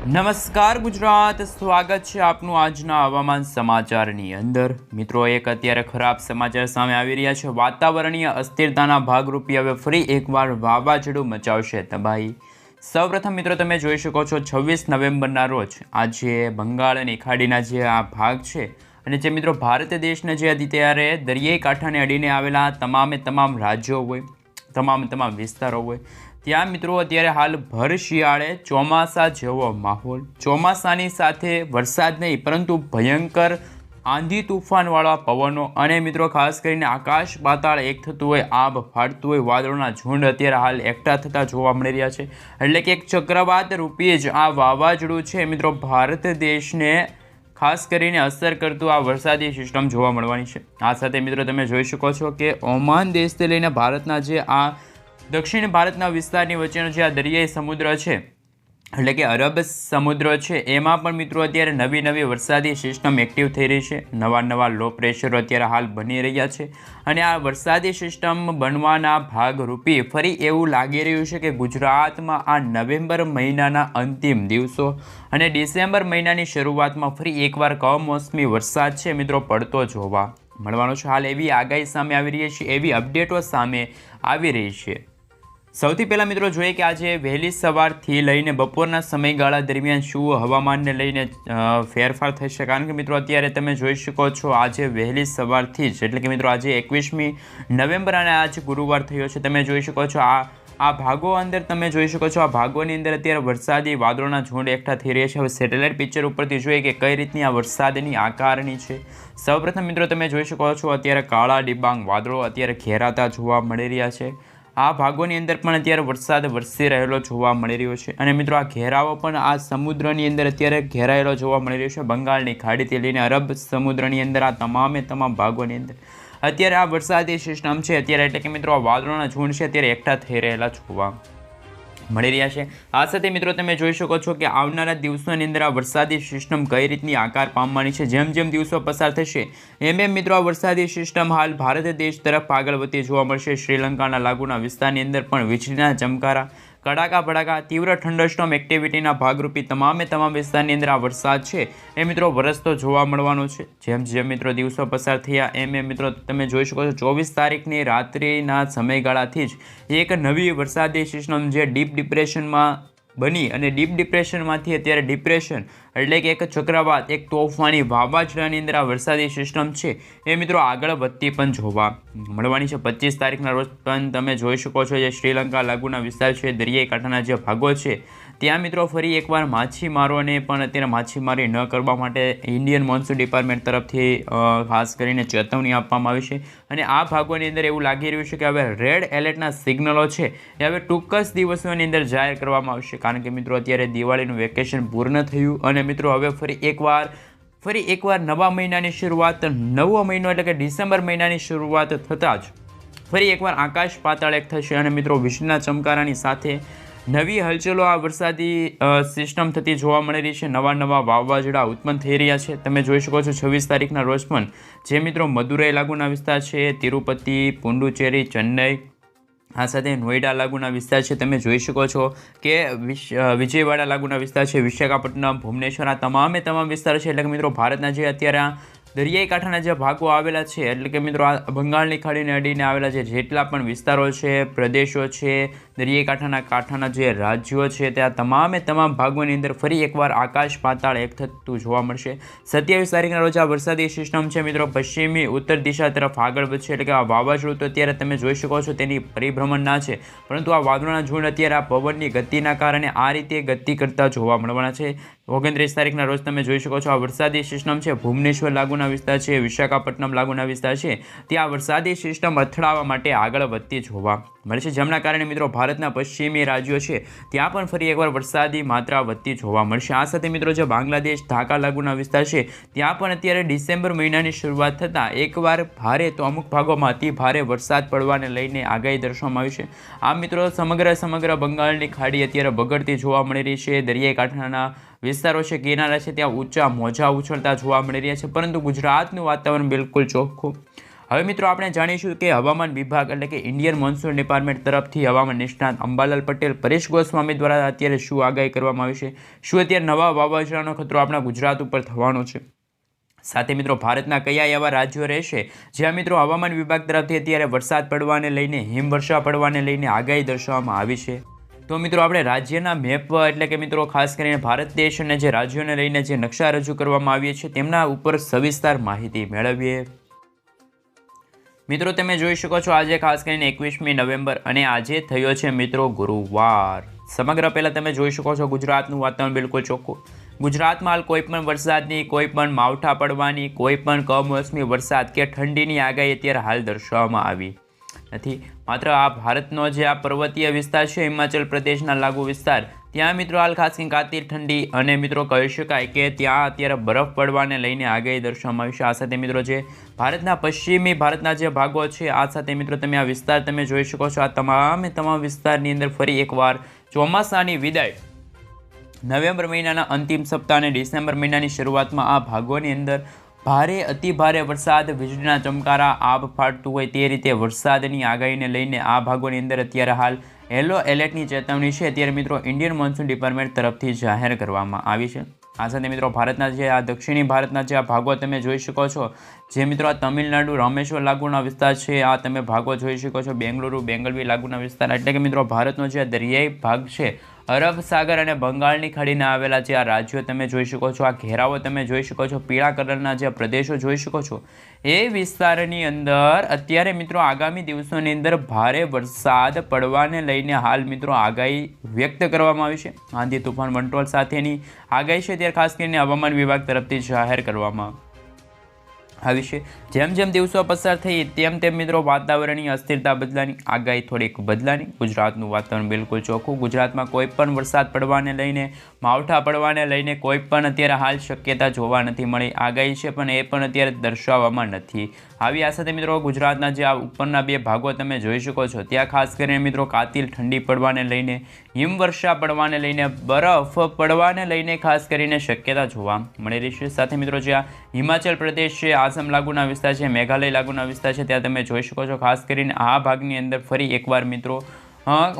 નમસ્કાર ગુજરાત, સ્વાગત છે આપનું આજના હવામાન સમાચારની અંદર। મિત્રો, એક અત્યારે ખરાબ સમાચાર સામે આવી રહ્યા છે। વાતાવરણીય અસ્થિરતાના ભાગરૂપે હવે ફરી એકવાર વાવાઝોડું મચાવશે તબાહી। સૌપ્રથમ મિત્રો તમે જોઈ શકો છો 26 નવેમ્બરના રોજ આજે બંગાળની ખાડીના જે આ ભાગ છે અને જે મિત્રો ભારત દેશના જે અત્યારે દરિયાઈ કાંઠાને અડીને આવેલા તમામ રાજ્યો હોય, તમામ વિસ્તારો હોય, ત્યાં મિત્રો અત્યારે હાલ ભર શિયાળે ચોમાસા જેવો માહોલ, ચોમાસાની સાથે વરસાદ નહીં પરંતુ ભયંકર આંધી તૂફાનવાળા પવનો અને મિત્રો ખાસ કરીને આકાશ પાતાળ એક થતું હોય, આબ ફાટતું હોય, વાદળોના ઝુંડ અત્યારે હાલ એકઠા થતા જોવા મળી રહ્યા છે। એટલે કે એક ચક્રવાત રૂપે જ આ વાવાઝોડું છે મિત્રો ભારત દેશને ખાસ કરીને અસર કરતું આ વરસાદી સિસ્ટમ જોવા મળવાની છે। આ સાથે મિત્રો તમે જોઈ શકો છો કે ઓમાન દેશથી લઈને ભારતના જે આ દક્ષિણ ભારતના વિસ્તારની વચ્ચેનો જે આ દરિયાઈ સમુદ્ર છે એટલે કે અરબ સમુદ્ર છે એમાં પણ મિત્રો અત્યારે નવી વરસાદી સિસ્ટમ એક્ટિવ થઈ રહી છે। નવા લો પ્રેશરો અત્યારે હાલ બની રહ્યા છે અને આ વરસાદી સિસ્ટમ બનવાના ભાગરૂપે ફરી એવું લાગી રહ્યું છે કે ગુજરાતમાં આ નવેમ્બર મહિનાના અંતિમ દિવસો અને ડિસેમ્બર મહિનાની શરૂઆતમાં ફરી એકવાર કમોસમી વરસાદ છે મિત્રો પડતો જોવા મળવાનો છે। હાલ એવી આગાહી સામે આવી રહી છે, એવી અપડેટો સામે આવી રહી છે। સૌથી પહેલાં મિત્રો જોઈએ કે આજે વહેલી સવારથી લઈને બપોરના સમયગાળા દરમિયાન શું હવામાનને લઈને ફેરફાર થશે, કારણ કે મિત્રો અત્યારે તમે જોઈ શકો છો આજે વહેલી સવારથી જ એટલે કે મિત્રો આજે 21મી નવેમ્બર અને આજ ગુરુવાર થયો છે। તમે જોઈ શકો છો આ ભાગો અંદર તમે જોઈ શકો છો આ ભાગોની અંદર અત્યારે વરસાદી વાદળોના ઝુંડ એકઠા થઈ રહ્યા છે। હવે સેટેલાઇટ પિક્ચર ઉપરથી જોઈએ કે કઈ રીતની આ વરસાદની આકારણી છે। સૌપ્રથમ મિત્રો તમે જોઈ શકો છો અત્યારે કાળા ડિબાંગ વાદળો અત્યારે ઘેરાતા જોવા મળી રહ્યા છે। આ ભાગોની અંદર પણ અત્યારે વરસાદ વરસી રહેલો જોવા મળી રહ્યો છે અને મિત્રો આ ઘેરાવો પણ આ સમુદ્રની અંદર અત્યારે ઘેરાયેલો જોવા મળી રહ્યો છે। બંગાળની ખાડીથી લઈને અરબ સમુદ્રની અંદર આ તમામ ભાગોની અંદર અત્યારે આ વરસાદી સિસ્ટમ છે અત્યારે એટલે કે મિત્રો આ વાદળોના ઝુંડ છે અત્યારે એકઠા થઈ રહેલા જોવા મળી રહ્યા છે। આ સાથે મિત્રો તમે જોઈ શકો છો કે આવનારા દિવસોની અંદર આ વરસાદી સિસ્ટમ કઈ રીતની આકાર પામવાની છે। જેમ દિવસો પસાર થશે એમ મિત્રો આ વરસાદી સિસ્ટમ હાલ ભારત દેશ તરફ આગળ વધતી જોવા મળશે। શ્રીલંકાના લાગુના વિસ્તારની અંદર પણ વીજળીના ચમકારા, કડાકા ભડાકા, તીવ્ર થંડરસ્ટોર્મ એક્ટિવિટીના ભાગરૂપે તમામ વિસ્તારની અંદર આ વરસાદ છે એ મિત્રો વરસતો જોવા મળવાનો છે। જેમ મિત્રો દિવસો પસાર થયા એમ મિત્રો તમે જોઈ શકો છો 24 તારીખની રાત્રિના સમયગાળાથી જ એક નવી વરસાદી સિસ્ટમ જે ડીપ ડિપ્રેશનમાં બની અને ડીપ ડિપ્રેશનમાંથી અત્યારે ડિપ્રેશન એટલે કે એક ચક્રવાત, એક તોફાની વાવાઝોડાની અંદર આ વરસાદી સિસ્ટમ છે એ મિત્રો આગળ વધતી પણ જોવા મળવાની છે। 25 તારીખના રોજ પણ તમે જોઈ શકો છો જે શ્રીલંકા લાગુના વિસ્તાર છે, દરિયાઈ કાંઠાના જે ભાગો છે ત્યાં મિત્રો ફરી એકવાર માછીમારોને પણ અત્યારે માછીમારી ન કરવા માટે ઇન્ડિયન મોન્સૂન ડિપાર્ટમેન્ટ તરફથી ખાસ કરીને ચેતવણી આપવામાં આવી છે અને આ ભાગોની અંદર એવું લાગી રહ્યું છે કે હવે રેડ એલર્ટના સિગ્નલો છે એ હવે ટૂંક જ દિવસોની અંદર જાહેર કરવામાં આવશે, કારણ કે મિત્રો અત્યારે દિવાળીનું વેકેશન પૂર્ણ થયું અને મિત્રો હવે ફરી એકવાર નવા મહિનાની શરૂઆત, નવો મહિનો એટલે કે ડિસેમ્બર મહિનાની શરૂઆત થતાં જ ફરી એકવાર આકાશ પાતાળ એક થશે અને મિત્રો વીજળીના ચમકારાની સાથે નવી હલચલો આ વરસાદી સિસ્ટમ થતી જોવા મળી રહી છે। નવા વાવાઝોડા ઉત્પન્ન થઈ રહ્યા છે। તમે જોઈ શકો છો 26 તારીખના રોજ પણ જે મિત્રો મદુરાઈ લાગુના વિસ્તાર છે, તિરુપતિ, પુડુચેરી, ચેન્નઈ, આ સાથે નોઈડા લાગુના વિસ્તાર છે, તમે જોઈ શકો છો કે વિજયવાડા લાગુના વિસ્તાર છે, વિશાખાપટ્ટનમ, ભુવનેશ્વર, આ તમામ વિસ્તાર છે એટલે કે મિત્રો ભારતના જે અત્યારે આ દરિયાઈ કાંઠાના જે ભાગો આવેલા છે એટલે કે મિત્રો આ બંગાળની ખાડીને અડીને આવેલા જેટલા પણ વિસ્તારો છે, પ્રદેશો છે, દરિયાઈ કાંઠાના જે રાજ્યો છે ત્યાં તમામ ભાગોની અંદર ફરી એકવાર આકાશ પાતાળ એક થતું જોવા મળશે। 27 તારીખના રોજ આ વરસાદી સિસ્ટમ છે મિત્રો પશ્ચિમી ઉત્તર દિશા તરફ આગળ વધશે એટલે કે આ વાવાઝોડું તો અત્યારે તમે જોઈ શકો છો તેની પરિભ્રમણ ના છે પરંતુ આ વાદળોના ઝુંડ અત્યારે આ પવનની ગતિના કારણે આ રીતે ગતિ કરતા જોવા મળવાના છે। 29 તારીખના રોજ તમે જોઈ શકો છો આ વરસાદી સિસ્ટમ છે ભુવનેશ્વર લાગુના વિસ્તાર છે, વિશાખાપટ્ટનમ લાગુના વિસ્તાર છે ત્યાં વરસાદી સિસ્ટમ અથડાવવા માટે આગળ વધતી જોવા મળે છે, જેમના કારણે મિત્રો ભારતના પશ્ચિમી રાજ્યો છે ત્યાં પણ ફરી એકવાર વરસાદી માત્રા વધતી જોવા મળશે। આ સાથે મિત્રો જે બાંગ્લાદેશ ઢાકા લાગુના વિસ્તાર છે ત્યાં પણ અત્યારે ડિસેમ્બર મહિનાની શરૂઆત થતાં એકવાર ભારે તો અમુક ભાગોમાં અતિ ભારે વરસાદ પડવાને લઈને આગાહી દર્શાવવામાં આવી છે। આ મિત્રો સમગ્ર બંગાળની ખાડી અત્યારે બગડતી જોવા મળી રહી છે। દરિયાઈ કાંઠાના વિસ્તારો છે, કિનારા છે ત્યાં ઊંચા મોજા ઉછળતા જોવા મળી રહ્યા છે, પરંતુ ગુજરાતનું વાતાવરણ બિલકુલ ચોખ્ખું હવે મિત્રો આપણે જાણીશું કે હવામાન વિભાગ એટલે કે ઇન્ડિયન મોન્સૂન ડિપાર્ટમેન્ટ તરફથી હવામાન નિષ્ણાત અંબાલાલ પટેલ, પરેશ ગોસ્વામી દ્વારા અત્યારે શું આગાહી કરવામાં આવી છે, શું અત્યારે નવા વાવાઝોડાનો ખતરો આપણા ગુજરાત ઉપર થવાનો છે, સાથે મિત્રો ભારતના કયા એવા રાજ્યો રહેશે જ્યાં મિત્રો હવામાન વિભાગ તરફથી અત્યારે વરસાદ પડવાને લઈને, હિમવર્ષા પડવાને લઈને આગાહી દર્શાવવામાં આવી છે. તો મિત્રો આપણે રાજ્યના મેપ એટલે કે મિત્રો ખાસ કરીને ભારત દેશ અને જે રાજ્યોને લઈને જે નકશા રજૂ કરવામાં આવ્યા છે તેમના ઉપર સવિસ્તાર માહિતી મેળવીએ. મિત્રો તમે જોઈ શકો છો આજે ખાસ કરીને 21મી નવેમ્બર અને આજે થયો છે મિત્રો ગુરુવાર. સમગ્ર પહેલાં તમે જોઈ શકો છો ગુજરાતનું વાતાવરણ બિલકુલ ચોખ્ખું. ગુજરાતમાં હાલ કોઈ પણ વરસાદની, કોઈ પણ માવઠા પડવાની, કોઈ પણ કમોસમી વરસાદ કે ઠંડીની આગાહી અત્યારે હાલ દર્શાવવામાં આવી નથી. માત્ર આ ભારતનો જે આ પર્વતીય વિસ્તાર છે, હિમાચલ પ્રદેશના લાગુ વિસ્તાર, ત્યાં મિત્રો હાલ ખાસ કરીને કાતિલ ઠંડી અને મિત્રો કહી શકાય કે ત્યાં અત્યારે બરફ પડવાને લઈને આગાહી દર્શાવવામાં આવી છે. આ સાથે મિત્રો જે ભારતના પશ્ચિમી ભારતના જે ભાગો છે, આ સાથે મિત્રો તમે આ વિસ્તાર તમે જોઈ શકો છો. આ તમામ વિસ્તારની અંદર ફરી એકવાર ચોમાસાની વિદાય નવેમ્બર મહિનાના અંતિમ સપ્તાહ અને ડિસેમ્બર મહિનાની શરૂઆતમાં આ ભાગોની અંદર ભારે અતિ ભારે વરસાદ, વીજળીના ચમકારા, આબ ફાટતું હોય તે રીતે વરસાદની આગાહીને લઈને આ ભાગોની અંદર અત્યારે હાલ યલો એલર્ટની ચેતવણી છે અત્યારે મિત્રો ઇન્ડિયન મોન્સૂન ડિપાર્ટમેન્ટ તરફથી જાહેર કરવામાં આવી છે. આ સાથે મિત્રો ભારતના જે આ દક્ષિણી ભારતના જે આ ભાગો તમે જોઈ શકો છો, જે મિત્રો આ તમિલનાડુ રામેશ્વર લાગુના વિસ્તાર છે, આ તમે ભાગો જોઈ શકો છો, બેંગલુરુ, બેંગલવી લાગુના વિસ્તાર, એટલે કે મિત્રો ભારતનો જે દરિયાઈ ભાગ છે, અરબ સાગર અને બંગાળની ખાડીના આવેલા જે આ રાજ્યો તમે જોઈ શકો છો, આ ઘેરાવો તમે જોઈ શકો છો, પીળા કલરના જે પ્રદેશો જોઈ શકો છો, એ વિસ્તારની અંદર અત્યારે મિત્રો આગામી દિવસોની અંદર ભારે વરસાદ પડવાને લઈને હાલ મિત્રો આગાહી વ્યક્ત કરવામાં આવી છે. આંધી તુફાન વંટોળ સાથેની આગાહી છે ત્યારે ખાસ કરીને હવામાન વિભાગ તરફથી જાહેર કરવામાં આવી છે. જેમ જેમ દિવસો પસાર થઈ તેમ તેમ મિત્રો વાતાવરણીય અસ્થિરતા બદલાની, આગાહી થોડીક બદલાની. ગુજરાતનું વાતાવરણ બિલકુલ ચોખ્ખું. ગુજરાતમાં કોઈ પણ વરસાદ પડવાને લઈને, માવઠા પડવાને લઈને કોઈ પણ અત્યારે હાલ શક્યતા જોવા નથી મળી. આગાહી છે પણ એ પણ અત્યારે દર્શાવવામાં નથી આવી. આ સાથે મિત્રો ગુજરાતના જે આ ઉપરના બે ભાગો તમે જોઈ શકો છો, ત્યાં ખાસ કરીને મિત્રો કાતિલ ઠંડી પડવાને લઈને, હિમવર્ષા પડવાને લઈને, બરફ પડવાને લઈને ખાસ કરીને શક્યતા જોવા મળી રહી છે. સાથે મિત્રો જે આ હિમાચલ પ્રદેશ છે, આસામ લાગુના વિસ્તાર છે, મેઘાલય લાગુના વિસ્તાર છે, ત્યાં તમે જોઈ શકો છો ખાસ કરીને આ ભાગની અંદર ફરી એકવાર મિત્રો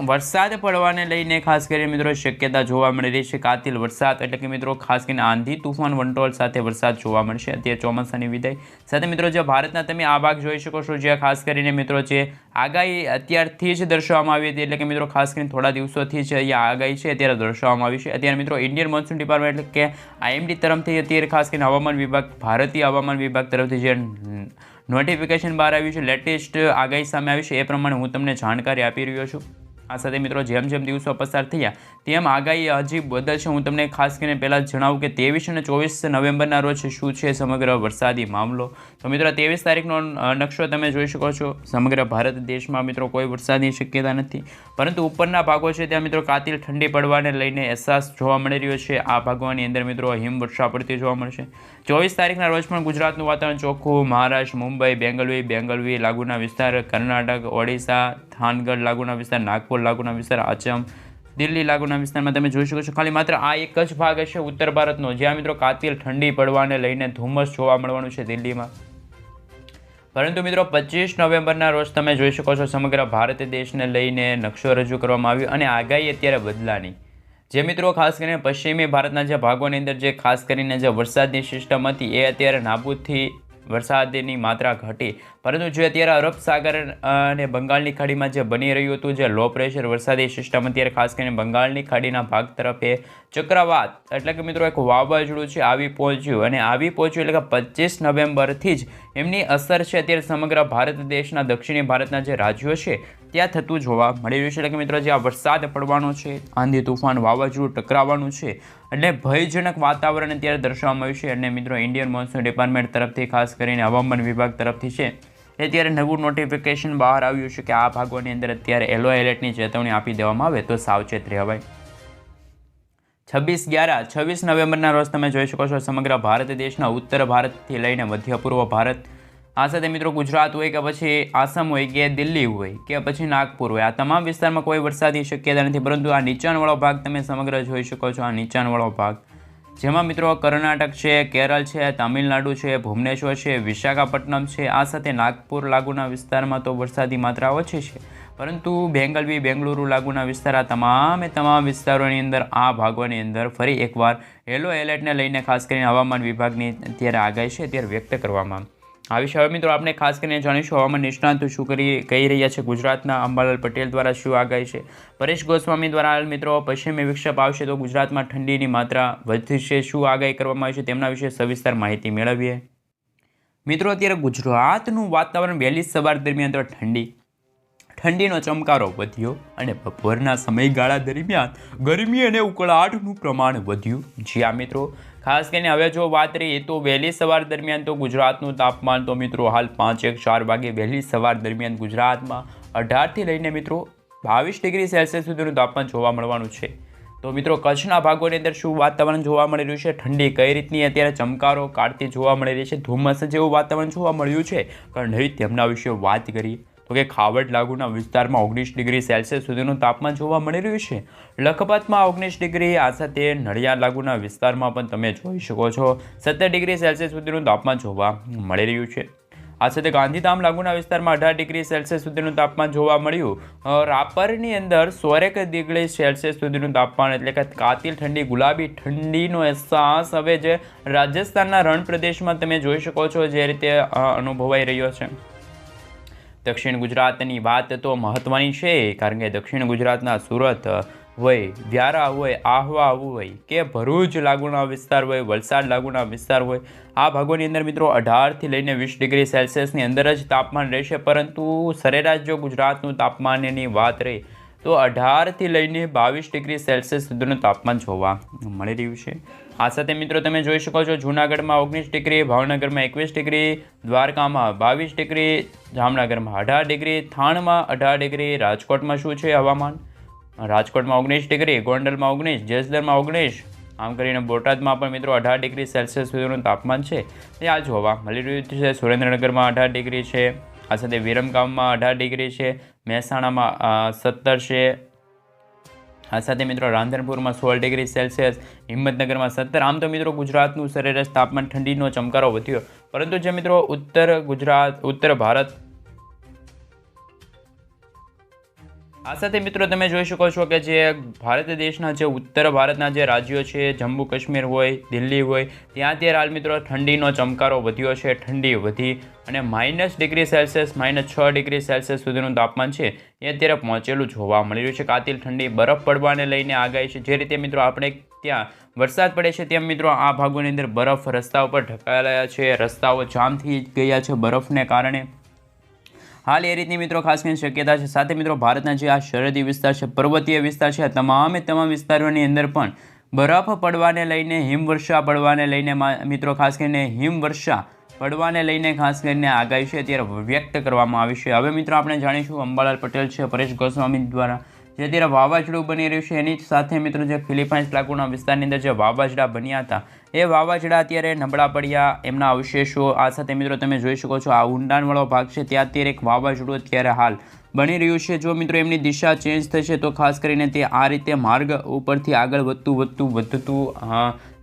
વરસાદ પડવાને લઈને ખાસ કરીને મિત્રો શક્યતા જોવા મળી રહી છે. કાતિલ વરસાદ એટલે કે મિત્રો ખાસ કરીને આંધી તુફાન વંટોળ સાથે વરસાદ જોવા મળશે અત્યારે ચોમાસાની વિદાય સાથે. મિત્રો જે ભારતના તમે આ ભાગ જોઈ શકો છો, જ્યાં ખાસ કરીને મિત્રો જે આગાહી અત્યારથી જ દર્શાવવામાં આવી હતી, એટલે કે મિત્રો ખાસ કરીને થોડા દિવસોથી જ અહીંયા આગાહી છે અત્યારે દર્શાવવામાં આવી છે. અત્યારે મિત્રો ઇન્ડિયન મોન્સૂન ડિપાર્ટમેન્ટ એટલે કે IMD તરફથી અત્યારે ખાસ કરીને હવામાન વિભાગ, ભારતીય હવામાન વિભાગ તરફથી જે નોટિફિકેશન બહાર આવ્યું છે, લેટેસ્ટ આગાહી સામે આવી છે, એ પ્રમાણે હું તમને જાણકારી આપી રહ્યો છું. આ સાથે મિત્રો જેમ જેમ દિવસો પસાર થયા તેમ આગાહી હજી બદલશે. હું તમને ખાસ કરીને પહેલાં જણાવું કે 23 અને 24 નવેમ્બરના રોજ શું છે સમગ્ર વરસાદી મામલો. તો મિત્રો 23 તારીખનો નકશો તમે જોઈ શકો છો. સમગ્ર ભારત દેશમાં મિત્રો કોઈ વરસાદની શક્યતા નથી, પરંતુ ઉપરના ભાગો છે ત્યાં મિત્રો કાતિલ ઠંડી પડવાને લઈને અહેસાસ જોવા મળી રહ્યો છે. આ ભાગોની અંદર મિત્રો હિમવર્ષા પડતી જોવા મળશે. 24 તારીખના રોજ પણ ગુજરાતનું વાતાવરણ ચોખ્ખું. મહારાષ્ટ્ર, મુંબઈ, બેંગલવી લાગુના વિસ્તાર, કર્ણાટક, ઓડિશા, થાનગઢ લાગુના વિસ્તાર, નાગપુર લાગુના વિસ્તાર, આચમ, દિલ્હી લાગુના વિસ્તારમાં તમે જોઈ શકો છો. ખાલી માત્ર આ એક જ ભાગ હશે ઉત્તર ભારતનો, જ્યાં મિત્રો કાતિલ ઠંડી પડવાને લઈને ધુમ્મસ જોવા મળવાનું છે દિલ્હીમાં. પરંતુ મિત્રો 25 નવેમ્બરના રોજ તમે જોઈ શકો છો સમગ્ર ભારત દેશને લઈને નકશો રજૂ કરવામાં આવ્યો અને આગાહી અત્યારે બદલાની. જે મિત્રો ખાસ કરીને પશ્ચિમી ભારતના જે ભાગોની અંદર જે ખાસ કરીને જે વરસાદની સિસ્ટમ હતી એ અત્યારે નાબૂદથી વરસાદની માત્રા ઘટી, પરંતુ જે અત્યારે અરબ સાગર અને બંગાળની ખાડીમાં જે બની રહ્યું હતું જે લો પ્રેશર વરસાદી સિસ્ટમ અત્યારે ખાસ કરીને બંગાળની ખાડીના ભાગ તરફ એ ચક્રવાત એટલે કે મિત્રો એક વાવાઝોડું છે આવી પહોંચ્યું, અને આવી પહોંચ્યું એટલે કે 25 નવેમ્બરથી જ એમની અસર છે અત્યારે સમગ્ર ભારત દેશના દક્ષિણી ભારતના જે રાજ્યો છે ત્યાં થતું જોવા મળી રહ્યું છે. એટલે કે મિત્રો જે આ વરસાદ પડવાનો છે, આંધી તુફાન વાવાઝોડું ટકરાવવાનું છે, એટલે ભયજનક વાતાવરણ અત્યારે દર્શાવવામાં આવ્યું છે. અને મિત્રો ઇન્ડિયન મોન્સૂન ડિપાર્ટમેન્ટ તરફથી ખાસ કરીને હવામાન વિભાગ તરફથી છે એ અત્યારે નવું નોટિફિકેશન બહાર આવ્યું છે કે આ ભાગોની અંદર અત્યારે યલો એલર્ટની ચેતવણી આપી દેવામાં આવે તો સાવચેત રહેવાય. 26 નવેમ્બરના રોજ તમે જોઈ શકો છો સમગ્ર ભારત દેશના ઉત્તર ભારતથી લઈને મધ્ય પૂર્વ ભારત, આ સાથે મિત્રો ગુજરાત હોય કે પછી આસામ હોય કે દિલ્હી હોય કે પછી નાગપુર હોય, આ તમામ વિસ્તારમાં કોઈ વરસાદની શક્યતા નથી. પરંતુ આ નીચાણવાળો ભાગ તમે સમગ્ર જોઈ શકો છો. આ નીચાણવાળો ભાગ જેમાં મિત્રો કર્ણાટક છે, કેરળ છે, તામિલનાડુ છે, ભુવનેશ્વર છે, વિશાખાપટ્ટનમ છે, આ સાથે નાગપુર લાગુના વિસ્તારમાં તો વરસાદી માત્રા ઓછી છે, પરંતુ બેંગલુરુ લાગુના વિસ્તાર આ તમામ વિસ્તારોની અંદર આ ભાગોની અંદર ફરી એકવાર યલો એલર્ટને લઈને ખાસ કરીને હવામાન વિભાગની અત્યારે આગાહી છે ત્યારે વ્યક્ત કરવામાં આવી છે. હવે મિત્રો આપણે ખાસ કરીને જાણીશું હવામાન નિષ્ણાતો શું કહી રહ્યા છે. ગુજરાતના અંબાલાલ પટેલ દ્વારા શું આગાહી છે. પરેશ ગોસ્વામી દ્વારા હાલ મિત્રો પશ્ચિમી વિક્ષેપ આવશે તો ગુજરાતમાં ઠંડીની માત્રા વધશે, શું આગાહી કરવામાં આવી છે તેમના વિશે સવિસ્તાર માહિતી મેળવીએ. મિત્રો અત્યારે ગુજરાતનું વાતાવરણ વહેલી સવાર દરમિયાન તો ઠંડીનો ચમકારો વધ્યો અને બપોરના સમયગાળા દરમિયાન ગરમી અને ઉકળાટનું પ્રમાણ વધ્યું. જ્યાં મિત્રો ખાસ કરીને હવે જો વાત કરીએ તો વહેલી સવાર દરમિયાન તો ગુજરાતનું તાપમાન તો મિત્રો હાલ 5-4 વાગે વહેલી સવાર દરમિયાન ગુજરાતમાં 18થી લઈને મિત્રો 22 ડિગ્રી સેલ્સિયસ સુધીનું તાપમાન જોવા મળવાનું છે. તો મિત્રો કચ્છના ભાગોની અંદર શું વાતાવરણ જોવા મળી રહ્યું છે, ઠંડી કઈ રીતની અત્યારે ચમકારો કાઢતી જોવા મળી રહી છે, ધુમ્મસ જેવું વાતાવરણ જોવા મળ્યું છે કે નહીં તેમના વિશે વાત કરીએ તો કે ખાવડ લાગુના વિસ્તારમાં 19 ડિગ્રી સેલ્સિયસ સુધીનું તાપમાન જોવા મળી રહ્યું છે. લખપતમાં 19 ડિગ્રી, આ સાથે નડિયાદ લાગુના વિસ્તારમાં પણ તમે જોઈ શકો છો 17 ડિગ્રી સેલ્સિયસ સુધીનું તાપમાન જોવા મળી રહ્યું છે. આ સાથે ગાંધીધામ લાગુના વિસ્તારમાં 18 ડિગ્રી સેલ્સિયસ સુધીનું તાપમાન જોવા મળ્યું. રાપરની અંદર 16 ડિગ્રી સેલ્સિયસ સુધીનું તાપમાન, એટલે કે કાતિલ ઠંડી, ગુલાબી ઠંડીનો અહેસાસ હવે જે રાજસ્થાનના રણ પ્રદેશમાં તમે જોઈ શકો છો જે રીતે અનુભવાઈ રહ્યો છે. દક્ષિણ ગુજરાતની વાત તો મહત્ત્વની છે, કારણ કે દક્ષિણ ગુજરાતના સુરત હોય, વ્યારા હોય, આહવા હોય કે ભરૂચ લાગુના વિસ્તાર હોય, વલસાડ લાગુના વિસ્તાર હોય, આ ભાગોની અંદર મિત્રો 18થી લઈને 20 ડિગ્રી સેલ્સિયસની અંદર જ તાપમાન રહેશે. પરંતુ સરેરાશ જો ગુજરાતનું તાપમાનની વાત રહી તો 18થી લઈને 22 ડિગ્રી સેલ્સિયસ સુધીનું તાપમાન જોવા મળી રહ્યું છે. આ સાથે મિત્રો તમે જોઈ શકો છો જૂનાગઢમાં 19 ડિગ્રી, ભાવનગરમાં 21 ડિગ્રી, દ્વારકામાં 22 ડિગ્રી, જામનગરમાં 18 ડિગ્રી, થાણમાં 18 ડિગ્રી. રાજકોટમાં શું છે હવામાન? રાજકોટમાં 19 ડિગ્રી, ગોંડલમાં 19, જસદણમાં 19, આમ કરીને બોટાદમાં પણ મિત્રો 18 ડિગ્રી સેલ્સિયસ સુધીનું તાપમાન છે તે આ જોવા મળી રહ્યું છે. સુરેન્દ્રનગરમાં 18 ડિગ્રી છે, આ સાથે વિરમગામમાં 18 ડિગ્રી છે, મહેસાણામાં 17 છે, આ સાથે મિત્રો રાંધનપુરમાં 16 ડિગ્રી સેલ્સિયસ, હિંમતનગરમાં 17. આમ તો મિત્રો ગુજરાતનું સરેરાશ તાપમાન ઠંડીનો ચમકારો વધ્યો, પરંતુ જે મિત્રો ઉત્તર ભારત, આ સાથે મિત્રો તમે જોઈ શકો છો કે જે ભારત દેશના જે ઉત્તર ભારતના જે રાજ્યો છે, જમ્મુ કાશ્મીર હોય, દિલ્હી હોય, ત્યાં અત્યારે હાલ મિત્રો ઠંડીનો ચમકારો વધ્યો છે. ઠંડી વધી અને -6 ડિગ્રી સેલ્સિયસ સુધીનું તાપમાન છે એ અત્યારે પહોંચેલું જોવા મળી રહ્યું છે. કાતિલ ઠંડી, બરફ પડવાને લઈને આગાહી છે. જે રીતે મિત્રો આપણે ત્યાં વરસાદ પડે છે તેમ મિત્રો આ ભાગોની અંદર બરફ રસ્તા ઉપર ઢકાયેલા છે, રસ્તાઓ જામ થઈ ગયા છે બરફને કારણે. હાલ એ રીતની મિત્રો ખાસ કરીને શક્યતા છે. સાથે મિત્રો ભારતના જે આ સરહદી વિસ્તાર છે, પર્વતીય વિસ્તાર છે, તમામ વિસ્તારોની અંદર પણ બરફ પડવાને લઈને, હિમવર્ષા પડવાને લઈને મિત્રો ખાસ કરીને હિમવર્ષા પડવાને લઈને ખાસ કરીને આગાહી છે ત્યારે વ્યક્ત કરવામાં આવી છે. હવે મિત્રો આપણે જાણીશું અંબાલાલ પટેલ છે, પરેશ ગોસ્વામી દ્વારા જે અત્યારે વાવાઝોડું બની રહ્યું છે એની સાથે મિત્રો જે ફિલિપાઇન્સ લાગુના વિસ્તારની અંદર જે વાવાઝોડા બન્યા હતા એ વાવાઝોડા અત્યારે નબળા પડ્યા, એમના અવશેષો, આ સાથે મિત્રો તમે જોઈ શકો છો આ ઊંડાણવાળો ભાગ છે ત્યાં અત્યારે એક વાવાઝોડું અત્યારે હાલ બની રહ્યું છે. જો મિત્રો એમની દિશા ચેન્જ થશે તો ખાસ કરીને તે આ રીતે માર્ગ ઉપરથી આગળ વધતું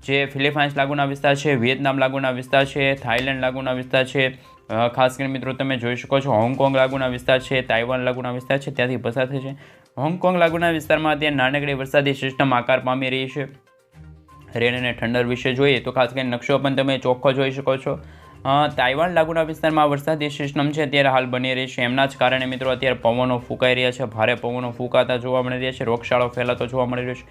જે ફિલિપાઇન્સ લાગુના વિસ્તાર છે, વિયેતનામ લાગુના વિસ્તાર છે, થાઈલેન્ડ લાગુના વિસ્તાર છે, ખાસ કરીને મિત્રો તમે જોઈ શકો છો હોંગકોંગ લાગુના વિસ્તાર છે, તાઇવાન લાગુના વિસ્તાર છે, ત્યાંથી પસાર થશે. હોંગકોંગ લાગુના વિસ્તારમાં અત્યારે નાનકડી વરસાદી સિસ્ટમ આકાર પામી રહી છે. રેન અને ઠંડર વિશે જોઈએ તો ખાસ કરીને નકશો પણ તમે ચોખ્ખો જોઈ શકો છો. તાઇવાન લાગુના વિસ્તારમાં વરસાદી સિસ્ટમ છે અત્યારે હાલ બની રહી છે. એમના જ કારણે મિત્રો અત્યારે પવનો ફૂંકાઈ રહ્યા છે, ભારે પવનો ફૂંકાતા જોવા મળી રહ્યા છે, રોગચાળો ફેલાતો જોવા મળી રહ્યો છે.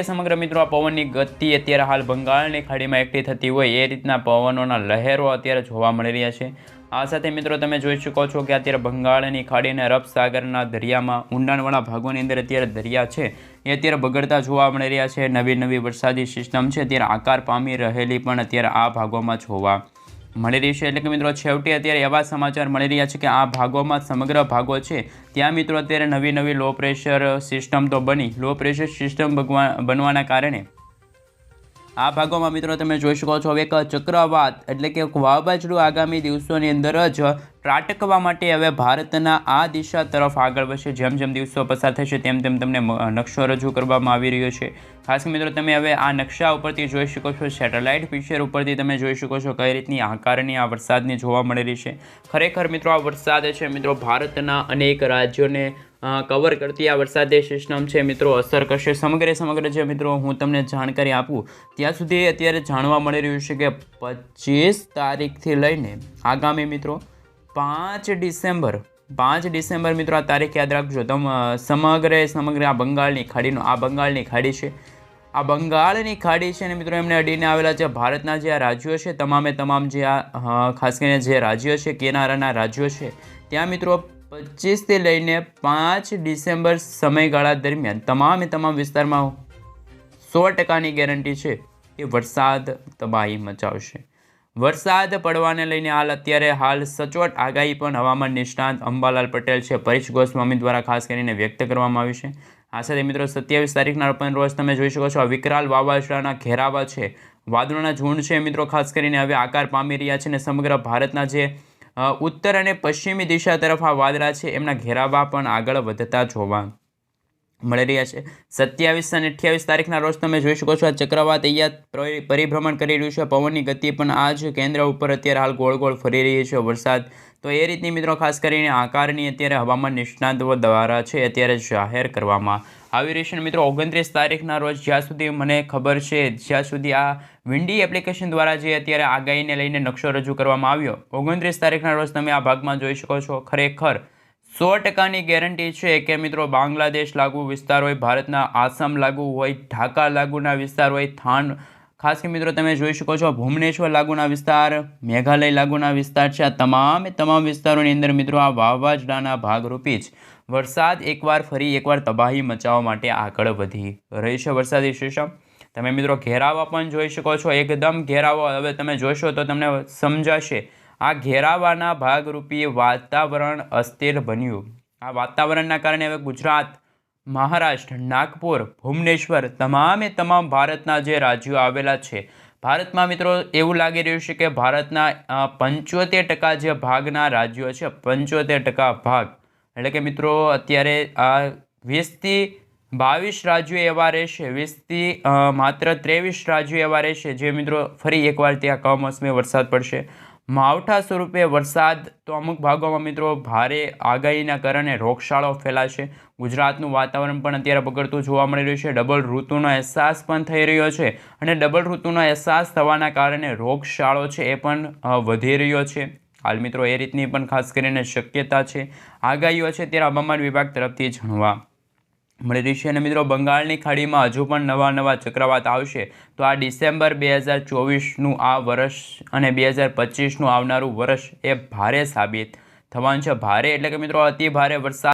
સમગ્ર મિત્રો આ પવનની ગતિ અત્યારે હાલ બંગાળની ખાડીમાં એકઠી થતી હોય એ રીતના પવનોના લહેરો અત્યારે જોવા મળી રહ્યા છે. આ સાથે મિત્રો તમે જોઈ શકો છો કે અત્યારે બંગાળની ખાડી અને અરબ સાગરના દરિયામાં ઊંડાણવાળા ભાગોની અંદર અત્યારે દરિયા છે એ અત્યારે બગડતા જોવા મળી રહ્યા છે. નવી વરસાદી સિસ્ટમ છે અત્યારે આકાર પામી રહેલી પણ અત્યારે આ ભાગોમાં જોવા મળી રહી છે. એટલે કે મિત્રો છેવટે અત્યારે એવા સમાચાર મળી રહ્યા છે કે આ ભાગોમાં સમગ્ર ભાગો છે ત્યાં મિત્રો અત્યારે નવી લો પ્રેશર સિસ્ટમ તો બની, લો પ્રેશર સિસ્ટમ બનવાના કારણે આ ભાગોમાં મિત્રો તમે જોઈ શકો છો હવે એક ચક્રવાત એટલે કે વાવાઝોડું આગામી દિવસોની અંદર જ ત્રાટકવા માટે હવે ભારતના આ દિશા તરફ આગળ વધશે. જેમ જેમ દિવસો પસાર થશે તેમ તેમ તમને નકશો રજૂ કરવામાં આવી રહ્યો છે. ખાસ મિત્રો તમે હવે આ નકશા ઉપરથી જોઈ શકો છો, સેટેલાઇટ પિક્ચર ઉપરથી તમે જોઈ શકો છો કઈ રીતની આકારની આ વરસાદની જોવા મળી રહી છે. ખરેખર મિત્રો આ વરસાદ છે મિત્રો ભારતના અનેક રાજ્યોને કવર કરતી આ વરસાદી સિસ્ટમ છે મિત્રો અસર કરશે. સમગ્ર જે મિત્રો હું તમને જાણકારી આપું ત્યાં સુધી અત્યારે જાણવા મળી રહ્યું છે કે 25 તારીખથી લઈને આગામી મિત્રો 5 ડિસેમ્બર મિત્રો આ તારીખ યાદ રાખજો. સમગ્ર આ બંગાળની ખાડી છે. આ બંગાળની ખાડી છે ને મિત્રો એમને અડીને આવેલા જે ભારતના જે આ રાજ્યો છે તમામ જે આ ખાસ કરીને જે રાજ્યો છે કિનારાના રાજ્યો છે ત્યાં મિત્રો 25 થી લઈને 5 ડિસેમ્બર સમયગાળા દરમિયાન તમામ વિસ્તારમાં 100%ની ગેરંટી છે કે વરસાદ તબાહી મચાવશે. વરસાદ પડવાને લઈને હાલ સચોટ આગાહી પણ હવામાન નિષ્ણાત અંબાલાલ પટેલ છે પરેશ ગોસ્વામી દ્વારા ખાસ કરીને વ્યક્ત કરવામાં આવી છે. આ સાથે મિત્રો 27 તારીખના રોજ તમે જોઈ શકો છો વિકરાલ વાવાઝોડાના ઘેરાવા છે, વાદળોના ઝુંડ છે મિત્રો ખાસ કરીને હવે આકાર પામી રહ્યા છે અને સમગ્ર ભારતના જે ઉત્તર અને પશ્ચિમી દિશા તરફ આ વાદળા છે એમના ઘેરાવા પણ આગળ વધતા જોવા મળી રહ્યા છે. 27 અને 28 તારીખના રોજ તમે જોઈ શકો છો આ ચક્રવાત અહીંયા પરિભ્રમણ કરી રહ્યું છે. પવનની ગતિ પણ આ જ કેન્દ્ર ઉપર અત્યારે હાલ ગોળ ફરી રહી છે વરસાદ. તો એ રીતની મિત્રો ખાસ કરીને આકારની અત્યારે હવામાન નિષ્ણાતો દ્વારા છે અત્યારે જાહેર કરવામાં આવી રહી છે. મિત્રો 29 તારીખના રોજ જ્યાં સુધી મને ખબર છે, જ્યાં સુધી આ વિન્ડી એપ્લિકેશન દ્વારા જે અત્યારે આગાહીને લઈને નકશો રજૂ કરવામાં આવ્યો, 29 તારીખના રોજ તમે આ ભાગમાં જોઈ શકો છો ખરેખર 100%ની ગેરંટી છે કે મિત્રો બાંગ્લાદેશ લાગુ વિસ્તાર હોય, ભારતના આસામ લાગુ હોય, ઢાકા લાગુના વિસ્તાર હોય, થાન ખાસ કે મિત્રો તમે જોઈ શકો છો ભુવનેશ્વર લાગુના વિસ્તાર, મેઘાલય લાગુના વિસ્તાર છે. આ તમામ વિસ્તારોની અંદર મિત્રો આ વાવાઝોડાના ભાગરૂપી જ વરસાદ ફરી એકવાર તબાહી મચાવવા માટે આગળ વધી રહી છે વરસાદી સિસ્ટમ. તમે મિત્રો ઘેરાવા પણ જોઈ શકો છો, એકદમ ઘેરાવો હવે તમે જોશો તો તમને સમજાશે. આ ઘેરાવાના ભાગરૂપી વાતાવરણ અસ્થિર બન્યું. આ વાતાવરણના કારણે હવે ગુજરાત, મહારાષ્ટ્ર, નાગપુર, ભુવનેશ્વર તમામ ભારતના જે રાજ્યો આવેલા છે ભારતમાં મિત્રો એવું લાગી રહ્યું છે કે ભારતના 75% જે ભાગના રાજ્યો છે 75% ભાગ એટલે કે મિત્રો અત્યારે આ 20 થી 22 રાજ્યો એવા રહેશે, 20 થી માત્ર 23 રાજ્યો એવા રહેશે જે મિત્રો ફરી એકવાર ત્યાં કમોસમી વરસાદ પડશે. માવઠા સ્વરૂપે વરસાદ તો અમુક ભાગોમાં મિત્રો ભારે આગાહીના કારણે રોગચાળો ફેલાશે. ગુજરાતનું વાતાવરણ પણ અત્યારે બગડતું જોવા મળી રહ્યું છે. ડબલ ઋતુનો અહેસાસ પણ થઈ રહ્યો છે અને ડબલ ઋતુનો અહેસાસ થવાના કારણે રોગચાળો છે એ પણ વધી રહ્યો છે. હાલ મિત્રો એ રીતની પણ ખાસ કરીને શક્યતા છે, આગાહીઓ છે ત્યારે હવામાન વિભાગ તરફથી જાણવા મળી રહી છે. અને મિત્રો બંગાળની ખાડીમાં હજુ પણ નવા ચક્રવાત આવશે તો આ ડિસેમ્બર 2024નું આ વર્ષ અને 2025નું આવનારું વર્ષ એ ભારે સાબિત થવાનું છે. ભારે એટલે કે મિત્રો અતિ ભારે વરસાદ